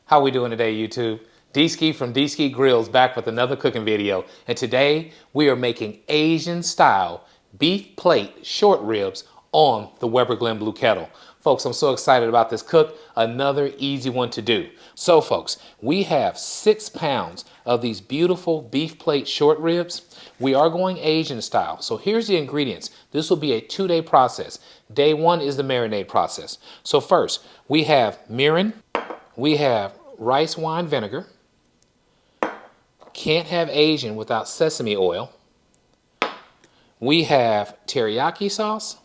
How we doing today, YouTube? D-Ski from D-Ski Grills back with another cooking video. And today we are making Asian style beef plate short ribs on the Weber Glen Blue Kettle. Folks, I'm so excited about this cook. Another easy one to do. So folks, we have 6 pounds of these beautiful beef plate short ribs. We are going Asian style. So here's the ingredients. This will be a 2-day process. Day 1 is the marinade process. So first, we have mirin. We have rice wine vinegar. Can't have Asian without sesame oil. We have teriyaki sauce.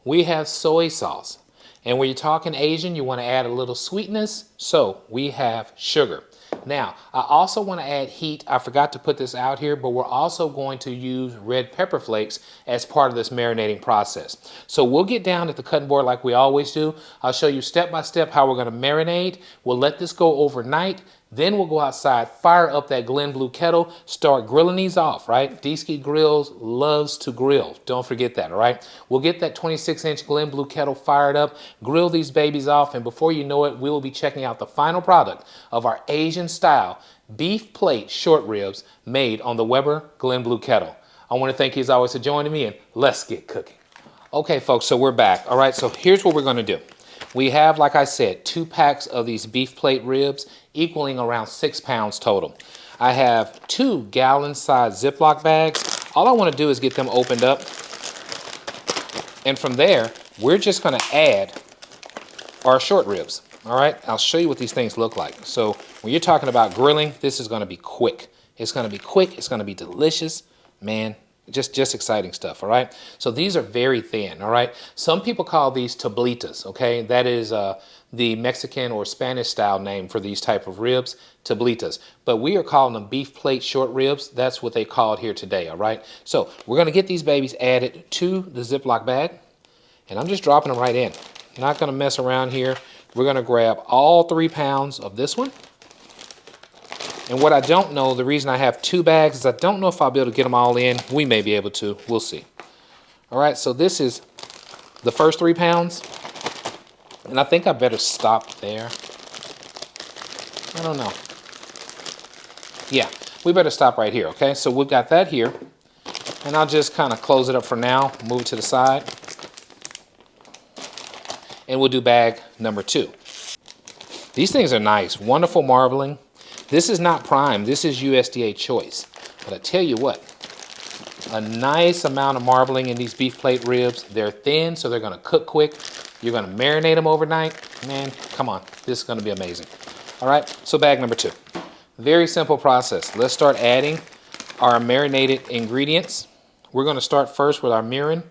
We have soy sauce. And when you're talking Asian, you want to add a little sweetness. So we have sugar. Now, I also want to add heat. I forgot to put this out here, but we're also going to use red pepper flakes as part of this marinating process. So we'll get down at the cutting board like we always do. I'll show you step by step how we're going to marinate. We'll let this go overnight. Then we'll go outside, fire up that Glen Blue Kettle, start grilling these off, right? D-Ski Grills loves to grill. Don't forget that, all right? We'll get that 26-inch Glen Blue Kettle fired up, grill these babies off, and before you know it, we will be checking out the final product of our Asian-style beef plate short ribs made on the Weber Glen Blue Kettle. I want to thank you as always for joining me, and let's get cooking. Okay, folks, so we're back. All right, so here's what we're going to do. We have, like I said, 2 packs of these beef plate ribs equaling around 6 pounds total. I have 2 gallon-sized Ziploc bags. All I want to do is get them opened up. And from there, we're just going to add our short ribs. All right, I'll show you what these things look like. So when you're talking about grilling, this is going to be quick. It's going to be quick. It's going to be delicious. Man, just exciting stuff, all right? So these are very thin, all right? Some people call these tablitas, okay? That is the Mexican or Spanish style name for these type of ribs, tablitas. But we are calling them beef plate short ribs. That's what they call it here today, all right? So we're gonna get these babies added to the Ziploc bag, and I'm just dropping them right in. Not gonna mess around here. We're gonna grab all 3 pounds of this one. And what I don't know, the reason I have 2 bags is I don't know if I'll be able to get them all in. We may be able to. We'll see. All right, so this is the first 3 pounds. And I think I better stop there. I don't know. Yeah, we better stop right here, okay? So we've got that here. And I'll just kind of close it up for now, move it to the side. And we'll do bag number 2. These things are nice, wonderful marbling. This is not prime, this is USDA choice. But I tell you what, a nice amount of marbling in these beef plate ribs. They're thin, so they're gonna cook quick. You're gonna marinate them overnight. Man, come on, this is gonna be amazing. All right, so bag number 2. Very simple process. Let's start adding our marinated ingredients. We're gonna start first with our mirin.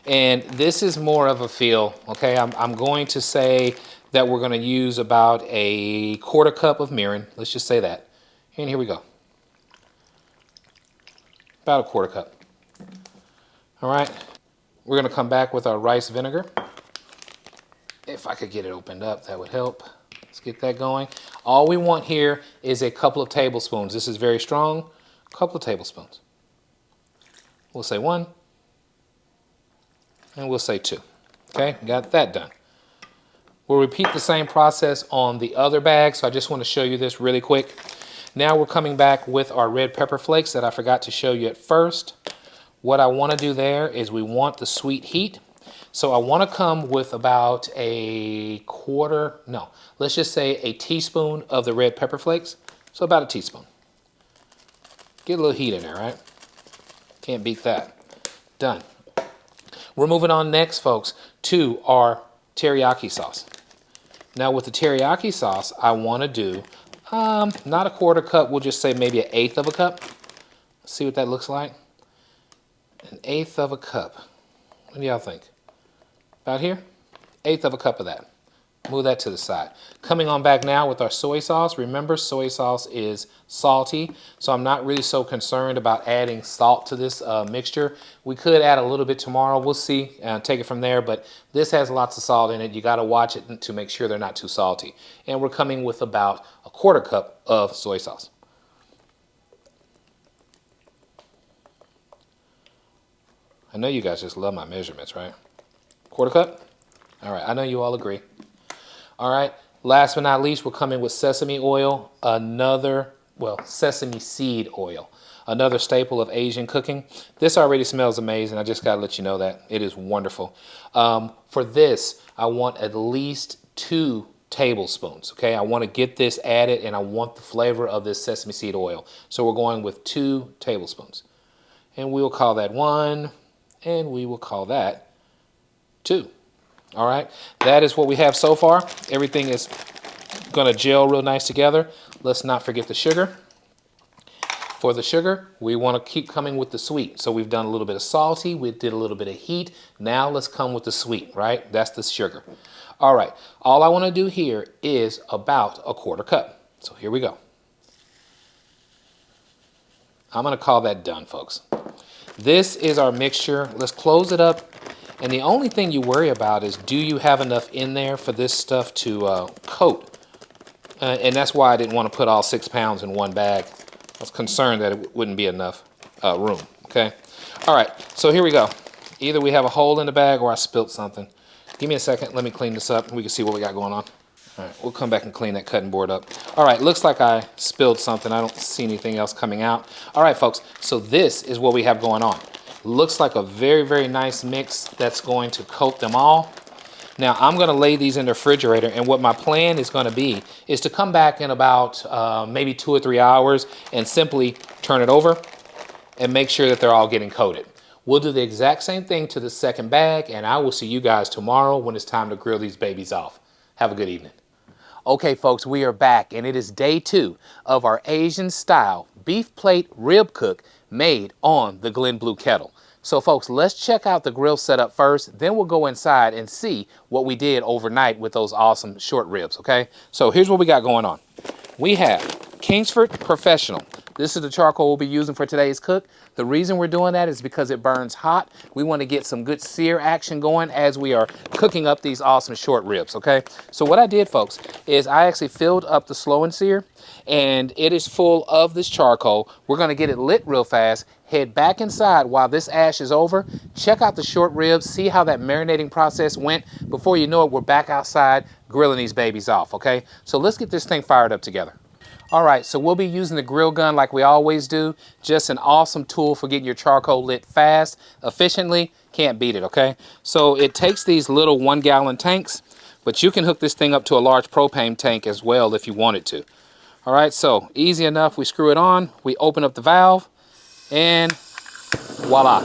And this is more of a feel, okay? I'm going to say that we're going to use about a 1/4 cup of mirin. Let's just say that. And here we go. About a 1/4 cup. All right. We're going to come back with our rice vinegar. If I could get it opened up, that would help. Let's get that going. All we want here is a couple of tablespoons. This is very strong. A couple of tablespoons. We'll say 1. And we'll say 2. Okay, got that done. We'll repeat the same process on the other bag, so I just want to show you this really quick. Now we're coming back with our red pepper flakes that I forgot to show you at first. What I want to do there is we want the sweet heat. So I want to come with about let's just say a teaspoon of the red pepper flakes. So about a teaspoon. Get a little heat in there, right? Can't beat that. Done. We're moving on next, folks, to our teriyaki sauce. Now with the teriyaki sauce, I want to do not a 1/4 cup, we'll just say maybe 1/8 of a cup. Let's see what that looks like. 1/8 of a cup. What do y'all think? About here? 1/8 of a cup of that. Move that to the side. Coming on back now with our soy sauce. Remember, soy sauce is salty, so I'm not really so concerned about adding salt to this mixture. We could add a little bit tomorrow. We'll see. Take it from there, but this has lots of salt in it. You got to watch it to make sure they're not too salty. And we're coming with about a 1/4 cup of soy sauce. I know you guys just love my measurements, right? 1/4 cup? All right, I know you all agree. All right, Last but not least, we'll come in with sesame oil, sesame seed oil, another staple of Asian cooking. This already smells amazing. I just got to let you know that. It is wonderful. For this, I want at least 2 tablespoons, okay? I want to get this added, and I want the flavor of this sesame seed oil. So we're going with 2 tablespoons. And we will call that 1, and we will call that 2. All right, that is what we have so far. Everything is going to gel real nice together. Let's not forget the sugar. For the sugar, we want to keep coming with the sweet. So we've done a little bit of salty, we did a little bit of heat. Now let's come with the sweet, right? That's the sugar. All right, all I want to do here is about 1/4 cup. So here we go. I'm going to call that done, folks. This is our mixture. Let's close it up. And the only thing you worry about is, do you have enough in there for this stuff to coat? And that's why I didn't want to put all 6 pounds in one bag. I was concerned that it wouldn't be enough room, okay? All right, so here we go. Either we have a hole in the bag or I spilt something. Give me a second. Let me clean this up and we can see what we got going on. All right, we'll come back and clean that cutting board up. All right, looks like I spilled something. I don't see anything else coming out. All right, folks, so this is what we have going on. Looks like a very, very nice mix that's going to coat them all. Now, I'm going to lay these in the refrigerator, and what my plan is going to be is to come back in about maybe 2 or 3 hours and simply turn it over and make sure that they're all getting coated. We'll do the exact same thing to the second bag, and I will see you guys tomorrow when it's time to grill these babies off. Have a good evening. Okay, folks, we are back, and it is day 2 of our Asian-style beef plate rib cook made on the Glen Blue Kettle. So, folks, let's check out the grill setup first, then we'll go inside and see what we did overnight with those awesome short ribs, okay? So here's what we got going on. We have Kingsford Professional. This is the charcoal we'll be using for today's cook. The reason we're doing that is because it burns hot. We want to get some good sear action going as we are cooking up these awesome short ribs, okay? So what I did, folks, is I actually filled up the slow and sear, and it is full of this charcoal. We're going to get it lit real fast, head back inside while this ash is over, check out the short ribs, see how that marinating process went. Before you know it, we're back outside grilling these babies off, okay? So let's get this thing fired up together. All right, so we'll be using the grill gun like we always do. Just an awesome tool for getting your charcoal lit fast, efficiently. Can't beat it, okay? So it takes these little 1-gallon tanks, but you can hook this thing up to a large propane tank as well if you wanted to. All right, so easy enough. We screw it on, we open up the valve, and voila.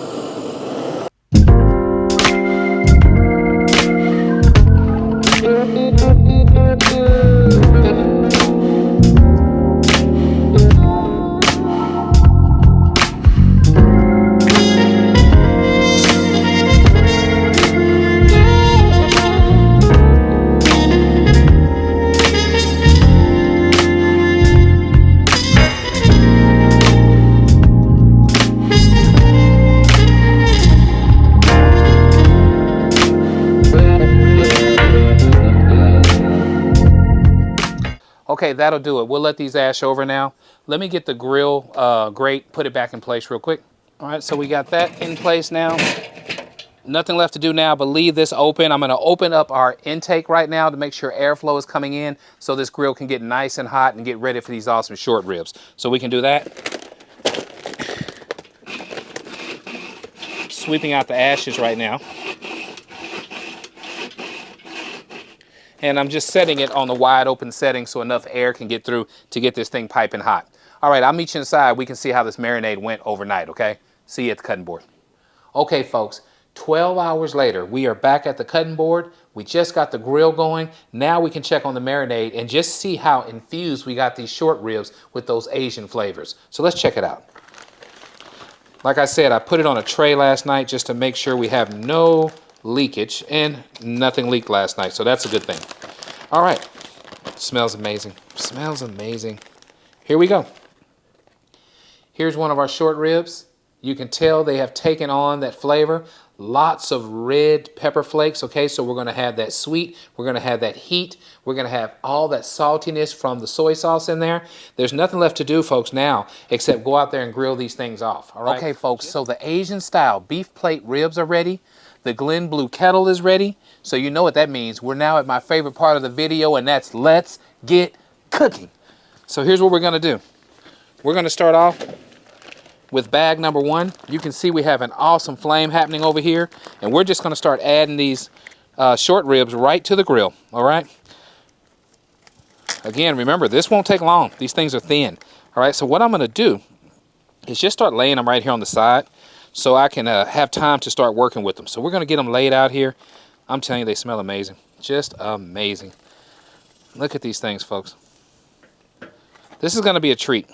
Okay, that'll do it. We'll let these ash over now. Let me get the grill grate, put it back in place real quick. All right, so we got that in place now. Nothing left to do now but leave this open. I'm gonna open up our intake right now to make sure airflow is coming in so this grill can get nice and hot and get ready for these awesome short ribs. So we can do that. Sweeping out the ashes right now. And I'm just setting it on the wide open setting so enough air can get through to get this thing piping hot. All right, I'll meet you inside. We can see how this marinade went overnight, okay? See you at the cutting board. Okay, folks, 12 hours later, we are back at the cutting board. We just got the grill going. Now we can check on the marinade and just see how infused we got these short ribs with those Asian flavors. So let's check it out. Like I said, I put it on a tray last night just to make sure we have no leakage, and nothing leaked last night, so that's a good thing. All right, smells amazing. Smells amazing. Here we go. Here's one of our short ribs. You can tell they have taken on that flavor. Lots of red pepper flakes, okay? So we're gonna have that sweet, we're gonna have that heat, we're gonna have all that saltiness from the soy sauce in there. There's nothing left to do, folks, now, except go out there and grill these things off, all right? Okay, folks, so the Asian style beef plate ribs are ready. The Glen Blue Kettle is ready. So you know what that means. We're now at my favorite part of the video, and that's let's get cooking. So here's what we're gonna do. We're gonna start off with bag number 1. You can see we have an awesome flame happening over here, and we're just gonna start adding these short ribs right to the grill, all right? Again, remember, this won't take long. These things are thin, all right? So what I'm gonna do is just start laying them right here on the side so I can have time to start working with them. So we're gonna get them laid out here. I'm telling you, they smell amazing, just amazing. Look at these things, folks. This is gonna be a treat.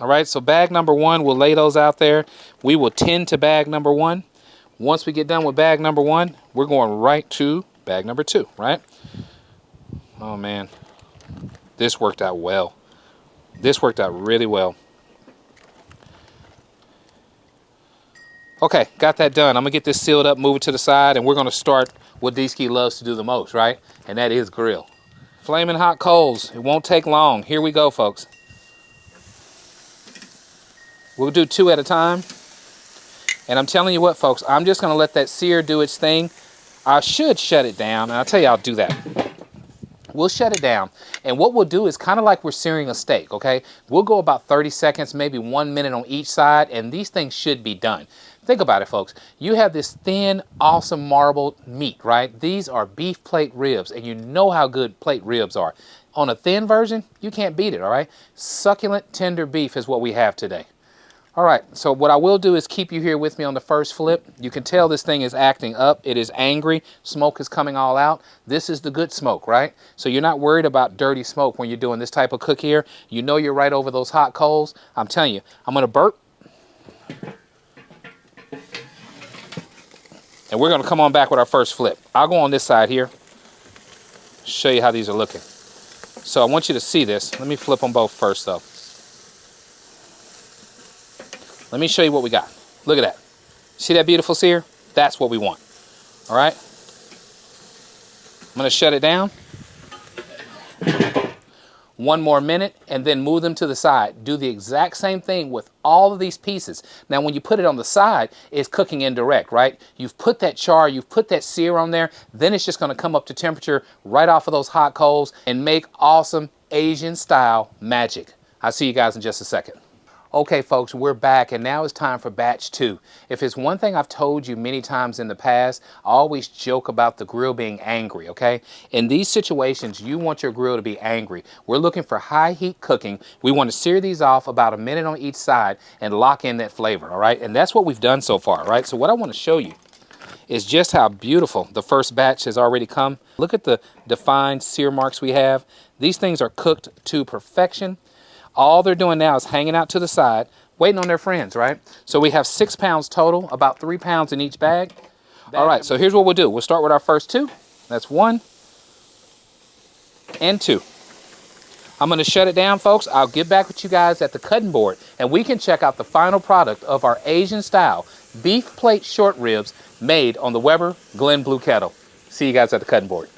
All right, so bag number 1, we'll lay those out there. We will tend to bag number 1. Once we get done with bag number 1, we're going right to bag number 2, right? Oh man, this worked out well. This worked out really well. Okay, got that done. I'm gonna get this sealed up, move it to the side, and we're gonna start what D-Ski loves to do the most, right? And that is grill. Flaming hot coals, it won't take long. Here we go, folks. We'll do 2 at a time. And I'm telling you what, folks, I'm just gonna let that sear do its thing. I should shut it down, and I'll tell you I'll do that. We'll shut it down, and what we'll do is kind of like we're searing a steak, okay? We'll go about 30 seconds, maybe 1 minute on each side, and these things should be done. Think about it, folks. You have this thin, awesome marbled meat, right? These are beef plate ribs, and you know how good plate ribs are. On a thin version, you can't beat it, all right? Succulent, tender beef is what we have today. All right, so what I will do is keep you here with me on the first flip. You can tell this thing is acting up. It is angry. Smoke is coming all out. This is the good smoke, right? So you're not worried about dirty smoke when you're doing this type of cook here. You know you're right over those hot coals. I'm telling you, I'm gonna burp. And we're gonna come on back with our first flip. I'll go on this side here, show you how these are looking. So I want you to see this. Let me flip them both first though. Let me show you what we got. Look at that. See that beautiful sear? That's what we want. All right? I'm gonna shut it down. 1 more minute and then move them to the side. Do the exact same thing with all of these pieces. Now when you put it on the side, it's cooking indirect, right? You've put that char, you've put that sear on there, then it's just gonna come up to temperature right off of those hot coals and make awesome Asian style magic. I'll see you guys in just a second. Okay, folks, we're back, and now it's time for batch 2. If it's one thing I've told you many times in the past, I always joke about the grill being angry, okay? In these situations, you want your grill to be angry. We're looking for high heat cooking. We want to sear these off about 1 minute on each side and lock in that flavor, all right? And that's what we've done so far, right? So what I want to show you is just how beautiful the first batch has already come. Look at the defined sear marks we have. These things are cooked to perfection. All they're doing now is hanging out to the side, waiting on their friends, right? So we have 6 pounds total, about 3 pounds in each bag. All right, so here's what we'll do. We'll start with our first 2. That's 1 and 2. I'm gonna shut it down, folks. I'll get back with you guys at the cutting board, and we can check out the final product of our Asian style beef plate short ribs made on the Weber Glen Blue Kettle. See you guys at the cutting board.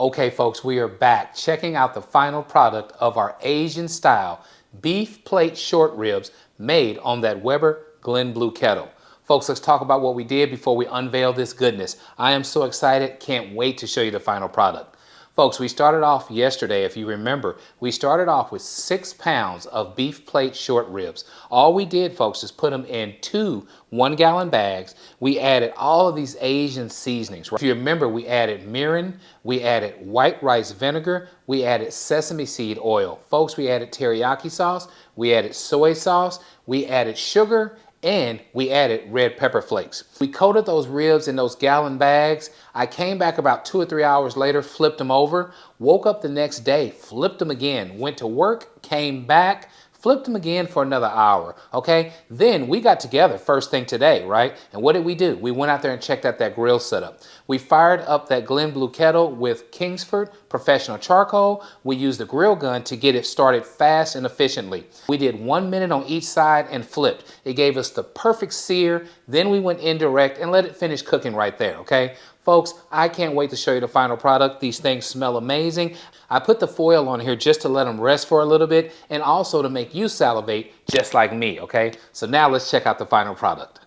Okay, folks, we are back checking out the final product of our Asian style beef plate short ribs made on that Weber Glen Blue kettle. Folks, let's talk about what we did before we unveil this goodness. I am so excited, can't wait to show you the final product. Folks, we started off yesterday, if you remember, we started off with 6 pounds of beef plate short ribs. All we did, folks, is put them in 2 1-gallon bags. We added all of these Asian seasonings. If you remember, we added mirin, we added white rice vinegar, we added sesame seed oil. Folks, we added teriyaki sauce, we added soy sauce, we added sugar, and we added red pepper flakes. We coated those ribs in those gallon bags. I came back about 2 or 3 hours later, flipped them over, woke up the next day, flipped them again, went to work, came back, flipped them again for another hour, okay? Then we got together first thing today, right? And what did we do? We went out there and checked out that grill setup. We fired up that Glen Blue kettle with Kingsford professional charcoal. We used the grill gun to get it started fast and efficiently. We did 1 minute on each side and flipped. It gave us the perfect sear. Then we went indirect and let it finish cooking right there, okay? Folks, I can't wait to show you the final product. These things smell amazing. I put the foil on here just to let them rest for a little bit and also to make you salivate just like me, okay? So now let's check out the final product.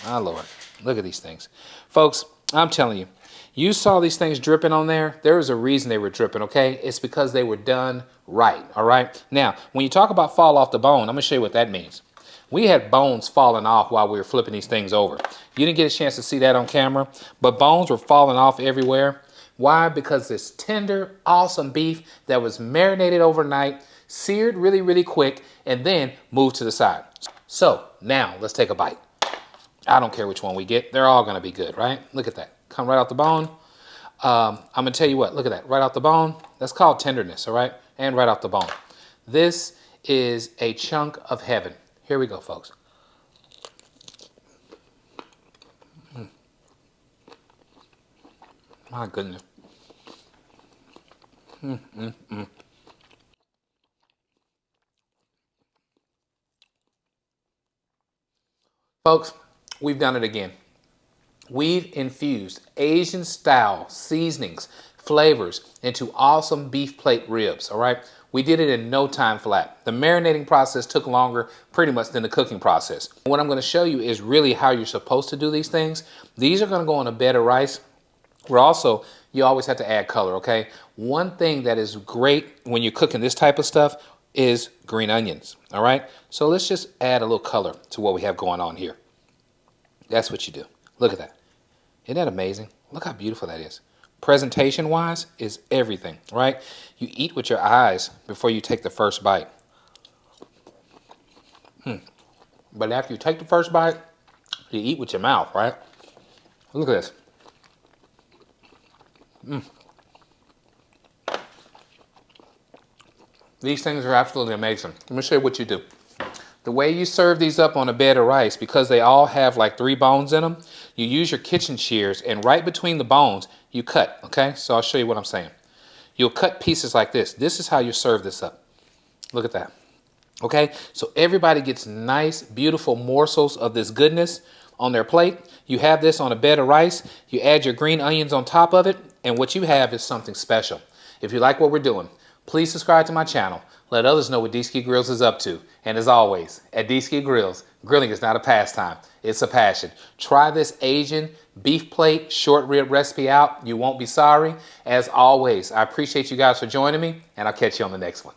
Oh, Lord, look at these things. Folks, I'm telling you, you saw these things dripping on there. There was a reason they were dripping, okay? It's because they were done right, all right? Now, when you talk about fall off the bone, I'm going to show you what that means. We had bones falling off while we were flipping these things over. You didn't get a chance to see that on camera, but bones were falling off everywhere. Why? Because this tender, awesome beef that was marinated overnight, seared really, really quick, and then moved to the side. So now let's take a bite. I don't care which one we get. They're all going to be good, right? Look at that. Come right off the bone. I'm going to tell you what. Look at that. Right off the bone. That's called tenderness, all right? And right off the bone. This is a chunk of heaven. Here we go, folks. My goodness. Folks, we've done it again. We've infused Asian style seasonings, flavors into awesome beef plate ribs, all right? We did it in no time flat. The marinating process took longer pretty much than the cooking process. What I'm going to show you is really how you're supposed to do these things. These are going to go on a bed of rice. You always have to add color, okay? One thing that is great when you're cooking this type of stuff is green onions, all right? So let's just add a little color to what we have going on here. That's what you do. Look at that. Isn't that amazing? Look how beautiful that is. Presentation-wise is everything, right? You eat with your eyes before you take the first bite. But after you take the first bite, you eat with your mouth, right? Look at this. These things are absolutely amazing. Let me show you what you do. The way you serve these up on a bed of rice, because they all have like 3 bones in them, you use your kitchen shears and right between the bones, you cut, okay? So I'll show you what I'm saying. You'll cut pieces like this. This is how you serve this up. Look at that. Okay, so everybody gets nice, beautiful morsels of this goodness on their plate. You have this on a bed of rice. You add your green onions on top of it, and what you have is something special. If you like what we're doing, please subscribe to my channel. Let others know what D-Ski Grills is up to. And as always, at D-Ski Grills, grilling is not a pastime. It's a passion. Try this Asian beef plate short rib recipe out. You won't be sorry. As always, I appreciate you guys for joining me, and I'll catch you on the next one.